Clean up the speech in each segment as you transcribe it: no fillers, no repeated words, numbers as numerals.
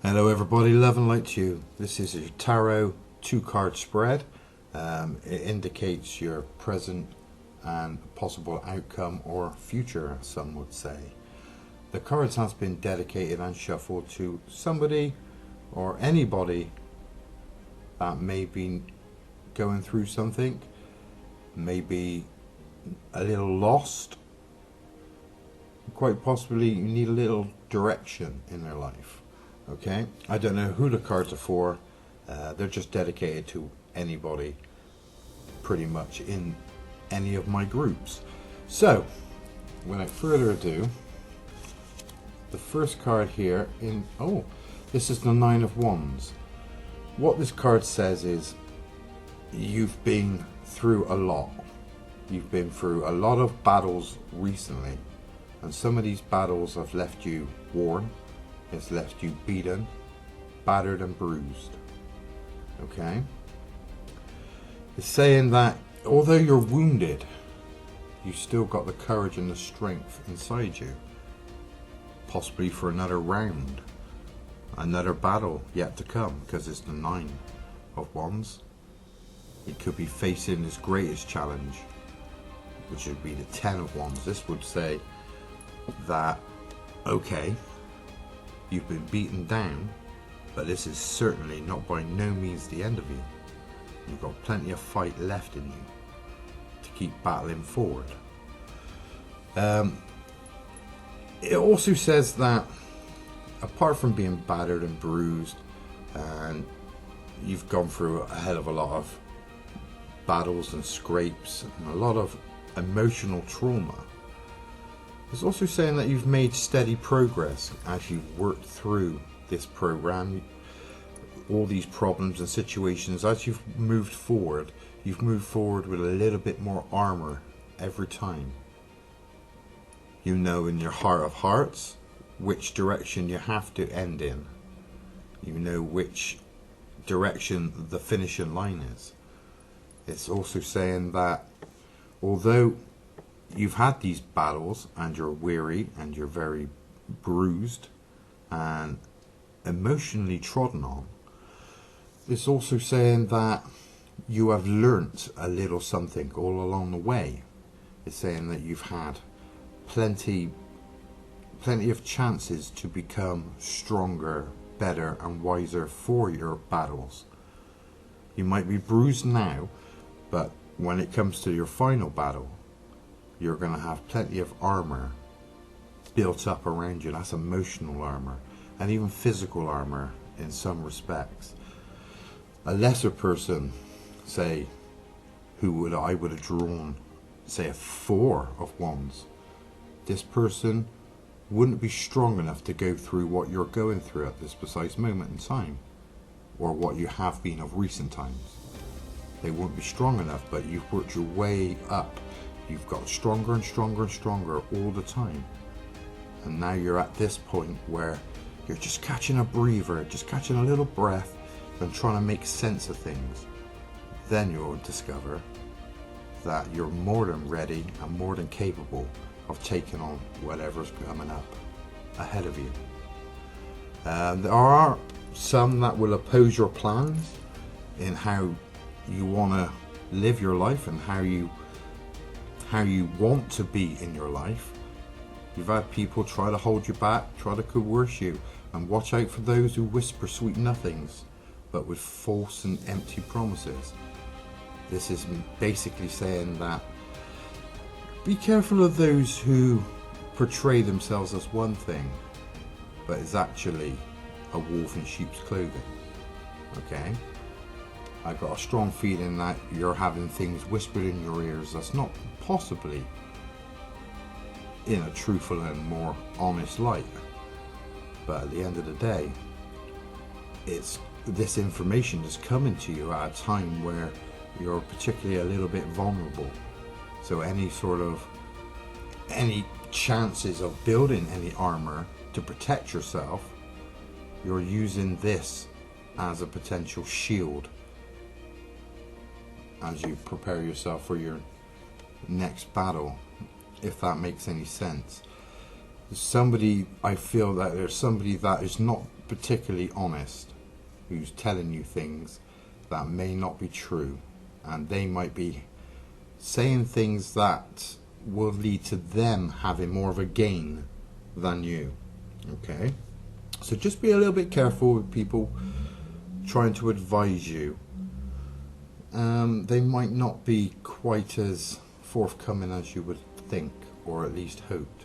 Hello everybody, love and light to you. This is your tarot 2-card spread. It indicates your present and possible outcome or future, some would say. The cards has been dedicated and shuffled to somebody or anybody that may be going through something, maybe a little lost, quite possibly you need a little direction in their life. Okay, I don't know who the cards are for. They're just dedicated to anybody pretty much in any of my groups. So without further ado, the first card here this is the Nine of Wands. What this card says is you've been through a lot. You've been through a lot of battles recently, and some of these battles have left you worn. It's left you beaten, battered and bruised. Okay? It's saying that although you're wounded, you still got the courage and the strength inside you. Possibly for another round, another battle yet to come, because it's the Nine of Wands. It could be facing his greatest challenge, which would be the Ten of Wands. This would say that, okay, you've been beaten down, but this is certainly not by no means the end of you. You've got plenty of fight left in you to keep battling forward. It also says that apart from being battered and bruised, and you've gone through a hell of a lot of battles and scrapes and a lot of emotional trauma, it's also saying that you've made steady progress as you've worked through this program, all these problems and situations. As you've moved forward with a little bit more armor every time. You know in your heart of hearts which direction you have to end in. You know which direction the finishing line is. It's also saying that although you've had these battles and you're weary and you're very bruised and emotionally trodden on, it's also saying that you have learnt a little something all along the way. It's saying that you've had plenty of chances to become stronger, better and wiser for your battles. You might be bruised now, but when it comes to your final battle, you're going to have plenty of armor built up around you. That's emotional armor and even physical armor in some respects. A lesser person, say, I would have drawn, say, a Four of Wands. This person wouldn't be strong enough to go through what you're going through at this precise moment in time, or what you have been of recent times. They won't be strong enough, but you've worked your way up. You've got stronger and stronger and stronger all the time. And now you're at this point where you're just catching a breather, just catching a little breath and trying to make sense of things. Then you'll discover that you're more than ready and more than capable of taking on whatever's coming up ahead of you. There are some that will oppose your plans in how you want to live your life and how you want to be in your life. You've had people try to hold you back, try to coerce you, and watch out for those who whisper sweet nothings, but with false and empty promises. This is basically saying that be careful of those who portray themselves as one thing, but is actually a wolf in sheep's clothing. Okay? I got a strong feeling that you're having things whispered in your ears that's not possibly in a truthful and more honest light. But at the end of the day, this information is coming to you at a time where you're particularly a little bit vulnerable. So any chances of building any armor to protect yourself, you're using this as a potential shield as you prepare yourself for your next battle, if that makes any sense. I feel that there's somebody that is not particularly honest, who's telling you things that may not be true, and they might be saying things that will lead to them having more of a gain than you. Okay, so just be a little bit careful with people trying to advise you. They might not be quite as forthcoming as you would think, or at least hoped.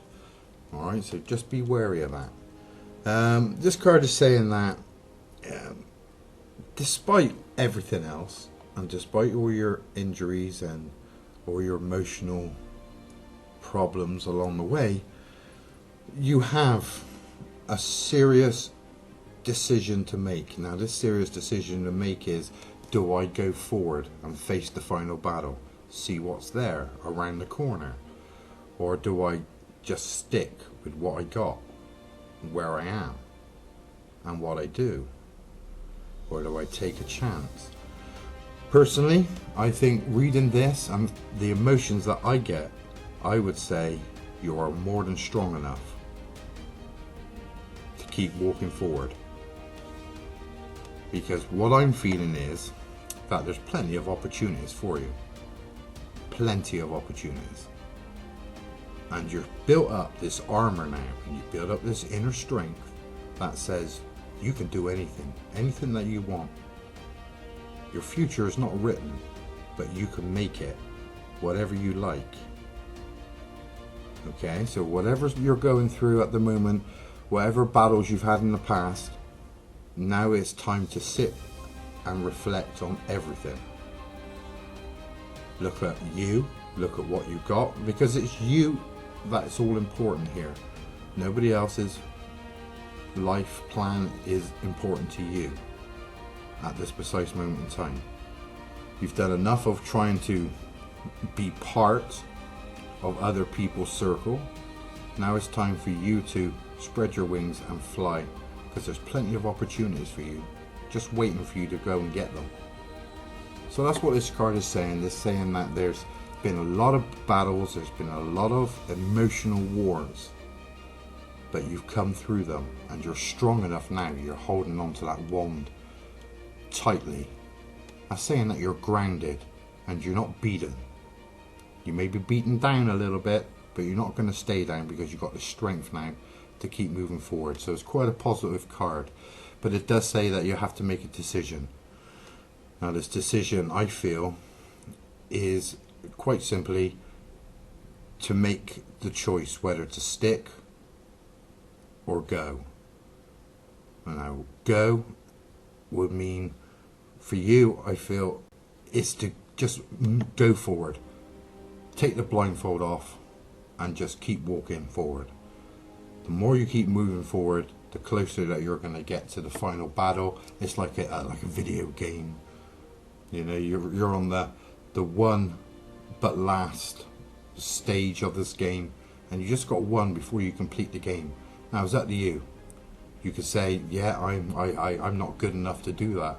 Alright, so just be wary of that. This card is saying that despite everything else, and despite all your injuries and all your emotional problems along the way, you have a serious decision to make. Now, this serious decision to make is, do I go forward and face the final battle, see what's there around the corner, or do I just stick with what I got, where I am, and what I do, or do I take a chance? Personally, I think reading this and the emotions that I get, I would say you are more than strong enough to keep walking forward. Because what I'm feeling is that there's plenty of opportunities for you. Plenty of opportunities. And you've built up this armor now, and you've built up this inner strength that says you can do anything. Anything that you want. Your future is not written, but you can make it whatever you like. Okay, so whatever you're going through at the moment, whatever battles you've had in the past, now it's time to sit and reflect on everything. Look at you, look at what you got, because it's you that's all important here. Nobody else's life plan is important to you at this precise moment in time. You've done enough of trying to be part of other people's circle. Now it's time for you to spread your wings and fly, because there's plenty of opportunities for you just waiting for you to go and get them. So that's what this card is saying. It's saying that there's been a lot of battles, there's been a lot of emotional wars, but you've come through them and you're strong enough now. You're holding on to that wand tightly. That's saying that you're grounded and you're not beaten. You may be beaten down a little bit, but you're not going to stay down, because you've got the strength now to keep moving forward. So it's quite a positive card, but it does say that you have to make a decision. Now, this decision, I feel, is quite simply to make the choice whether to stick or go. Now, go would mean, for you, I feel, is to just go forward. Take the blindfold off and just keep walking forward. The more you keep moving forward, the closer that you're going to get to the final battle. It's like a video game. You know, you're on the one but last stage of this game, and you just got one before you complete the game. Now it's up to you. You could say, yeah, I'm not good enough to do that,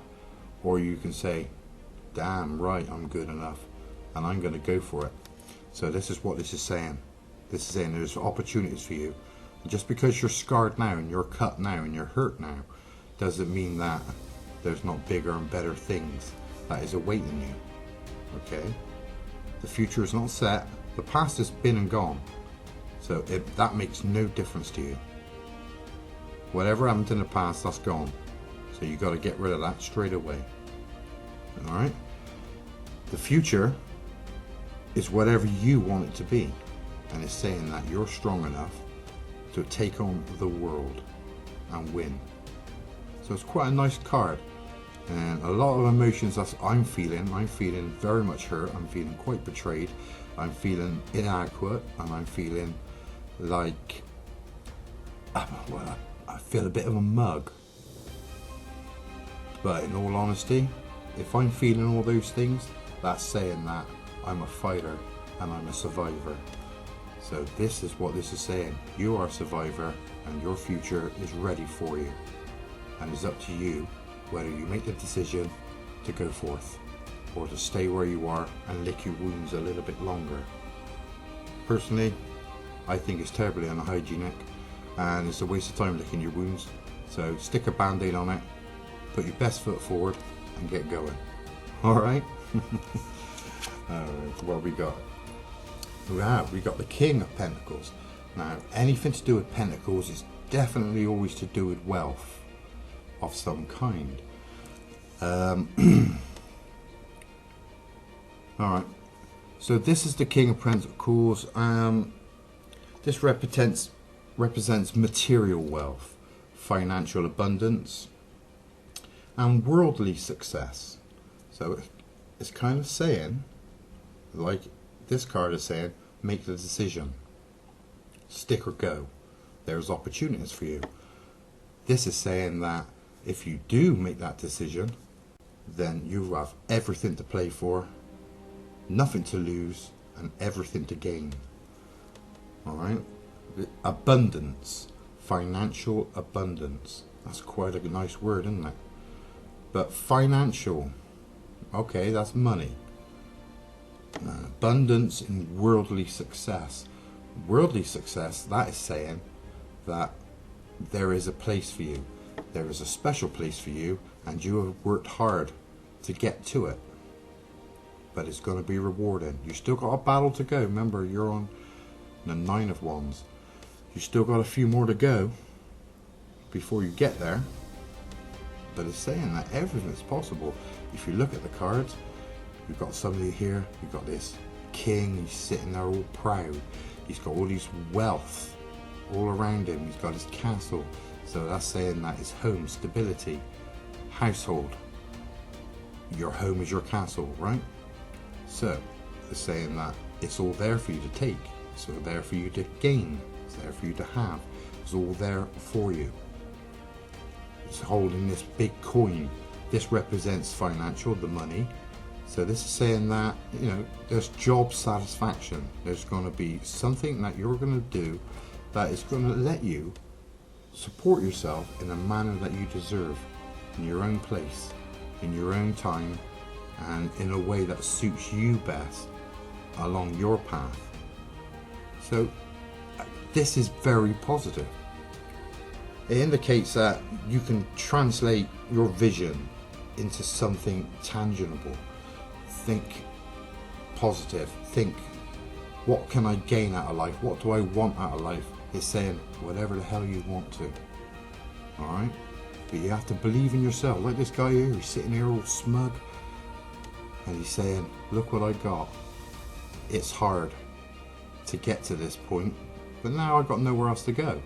or you can say, damn right, I'm good enough, and I'm going to go for it. So this is what this is saying. This is saying there's opportunities for you. And just because you're scarred now and you're cut now and you're hurt now, doesn't mean that there's not bigger and better things that is awaiting you. Okay? The future is not set. The past has been and gone. So that makes no difference to you. Whatever happened in the past, that's gone. So you got to get rid of that straight away. Alright? The future is whatever you want it to be. And it's saying that you're strong enough to take on the world and win. So it's quite a nice card. And a lot of emotions that I'm feeling very much hurt, I'm feeling quite betrayed, I'm feeling inadequate, and I'm feeling like, well, I feel a bit of a mug. But in all honesty, if I'm feeling all those things, that's saying that I'm a fighter and I'm a survivor. So this is what this is saying. You are a survivor and your future is ready for you. And it's up to you whether you make the decision to go forth or to stay where you are and lick your wounds a little bit longer. Personally, I think it's terribly unhygienic and it's a waste of time licking your wounds. So stick a band-aid on it, put your best foot forward and get going. Alright? Alright, what we got? We got the King of Pentacles. Now, anything to do with Pentacles is definitely always to do with wealth of some kind. Alright, so this is the King of Pentacles. This represents material wealth, financial abundance, and worldly success. So it's kind of saying, like this card is saying, make the decision. Stick or go. There's opportunities for you. This is saying that if you do make that decision, then you have everything to play for, nothing to lose, and everything to gain. Alright? Abundance. Financial abundance. That's quite a nice word, isn't it? But financial, okay, that's money. Abundance in worldly success. Worldly success, that is saying that there is a place for you. There is a special place for you, and you have worked hard to get to it. But it's going to be rewarding. You still got a battle to go. Remember, you're on the 9 of Wands. You still got a few more to go before you get there. But it's saying that everything is possible. If you look at the cards, you've got somebody here, you've got this king, he's sitting there all proud. He's got all this wealth all around him. He's got his castle. So that's saying that his home, stability, household. Your home is your castle, right? So it's saying that it's all there for you to take. It's all there for you to gain. It's there for you to have. It's all there for you. It's holding this big coin. This represents financial, the money. So this is saying that, you know, there's job satisfaction. There's going to be something that you're going to do that is going to let you support yourself in a manner that you deserve, in your own place, in your own time, and in a way that suits you best along your path. So this is very positive. It indicates that you can translate your vision into something tangible. Think positive. Think, what can I gain out of life? What do I want out of life? It's saying whatever the hell you want to. Alright? But you have to believe in yourself. Like this guy here, he's sitting here all smug. And he's saying, look what I got. It's hard to get to this point. But now I've got nowhere else to go.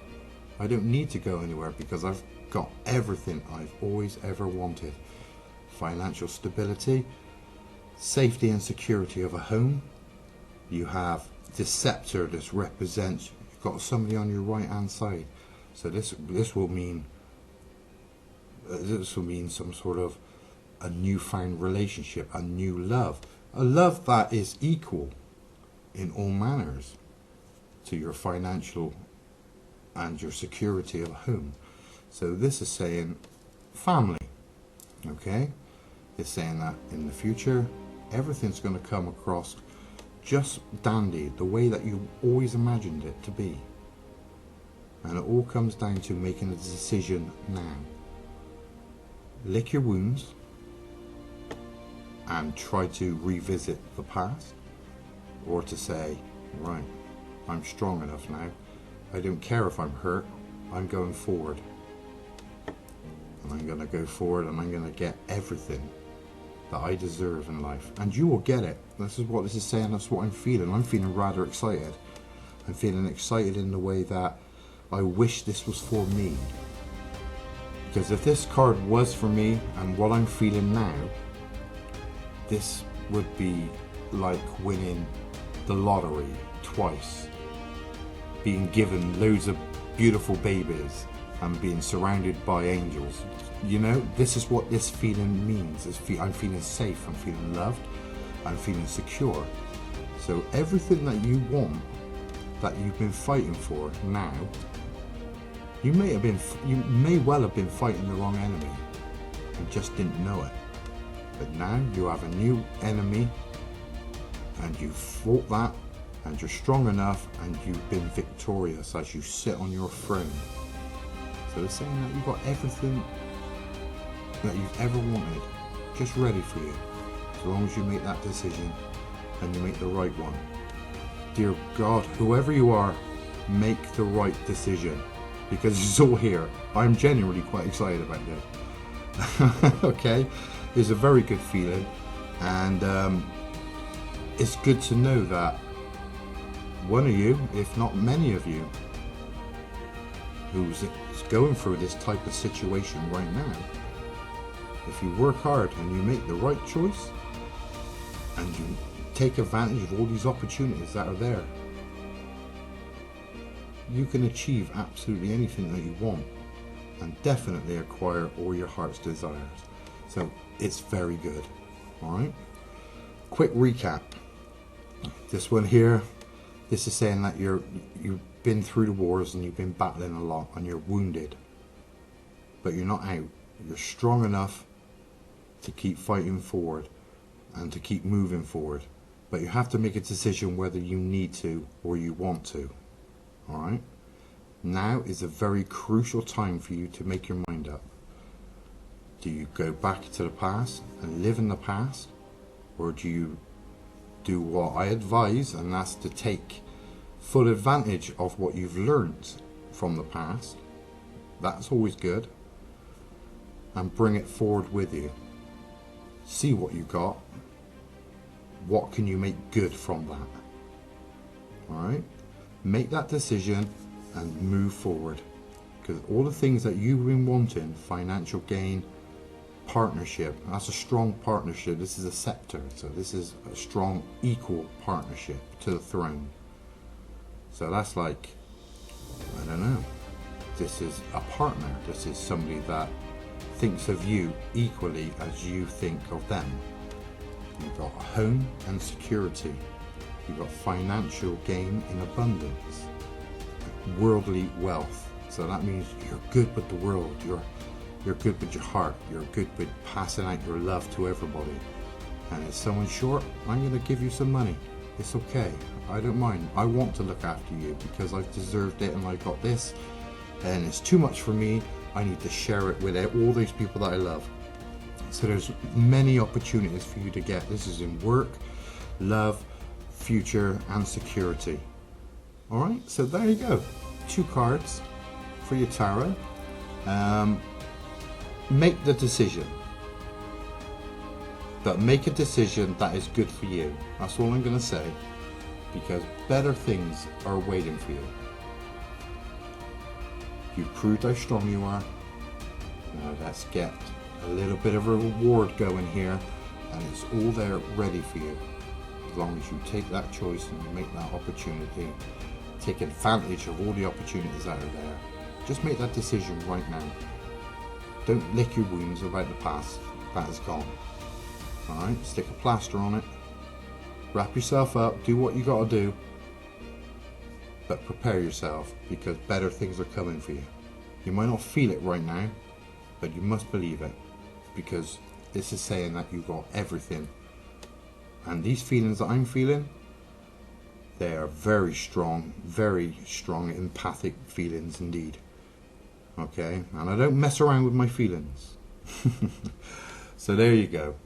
I don't need to go anywhere because I've got everything I've always ever wanted. Financial stability, safety and security of a home. You have this scepter. This represents, you've got somebody on your right hand side. So this will mean some sort of a newfound relationship, a new love, a love that is equal in all manners to your financial and your security of a home. So this is saying family. Okay, it's saying that in the future everything's going to come across just dandy, the way that you always imagined it to be. And it all comes down to making a decision now. Lick your wounds and try to revisit the past, or to say, right, I'm strong enough now. I don't care if I'm hurt. I'm going forward. And I'm going to go forward and I'm going to get everything that I deserve in life, and you will get it. This is what this is saying. That's what I'm feeling. I'm feeling rather excited. I'm feeling excited in the way that I wish this was for me, because if this card was for me and what I'm feeling now, this would be like winning the lottery twice, being given loads of beautiful babies and being surrounded by angels. You know, this is what this feeling means. I'm feeling safe, I'm feeling loved, I'm feeling secure. So everything that you want, that you've been fighting for now, you may well have been fighting the wrong enemy and just didn't know it. But now you have a new enemy and you fought that, and you're strong enough, and you've been victorious as you sit on your throne. So it's saying that you've got everything that you've ever wanted just ready for you, as long as you make that decision and you make the right one. Dear God, whoever you are, make the right decision, because it's all here. I'm genuinely quite excited about this. Okay, it's a very good feeling, and it's good to know that one of you, if not many of you, who's going through this type of situation right now, if you work hard and you make the right choice and you take advantage of all these opportunities that are there, you can achieve absolutely anything that you want and definitely acquire all your heart's desires. So it's very good. Alright, quick recap. This one here, this is saying that you've been through the wars and you've been battling a lot and you're wounded, but you're not out. You're strong enough to keep fighting forward and to keep moving forward, but you have to make a decision whether you need to or you want to. Alright, now is a very crucial time for you to make your mind up. Do you go back to the past and live in the past, or do you do what I advise, and that's to take full advantage of what you've learned from the past? That's always good, and bring it forward with you. See what you got. What can you make good from that? Alright, make that decision and move forward, because all the things that you've been wanting, financial gain, partnership, that's a strong partnership. This is a scepter, so this is a strong equal partnership to the throne. So that's like, I don't know, this is a partner. This is somebody that thinks of you equally as you think of them. You've got home and security. You've got financial gain in abundance, worldly wealth. So that means you're good with the world. You're good with your heart. You're good with passing out your love to everybody. And if someone's short, I'm going to give you some money. It's okay. I don't mind. I want to look after you because I've deserved it and I got this. And it's too much for me. I need to share it with all these people that I love. So there's many opportunities for you to get. This is in work, love, future, and security. Alright, so there you go. 2 cards for your tarot. Make the decision, but make a decision that is good for you. That's all I'm going to say, because better things are waiting for you. You've proved how strong you are. Now let's get a little bit of a reward going here, and it's all there ready for you. As long as you take that choice and you make that opportunity, take advantage of all the opportunities that are there. Just make that decision right now. Don't lick your wounds about the past. That is gone. Alright, stick a plaster on it. Wrap yourself up. Do what you got to do. But prepare yourself, because better things are coming for you. You might not feel it right now, but you must believe it. Because this is saying that you've got everything. And these feelings that I'm feeling, they are very strong empathic feelings indeed. Okay, and I don't mess around with my feelings. So there you go.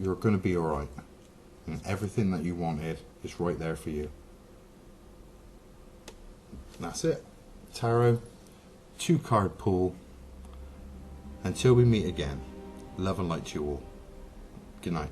You're going to be alright. And everything that you wanted is right there for you. That's it. Tarot, 2 card pull. Until we meet again, love and light to you all. Good night.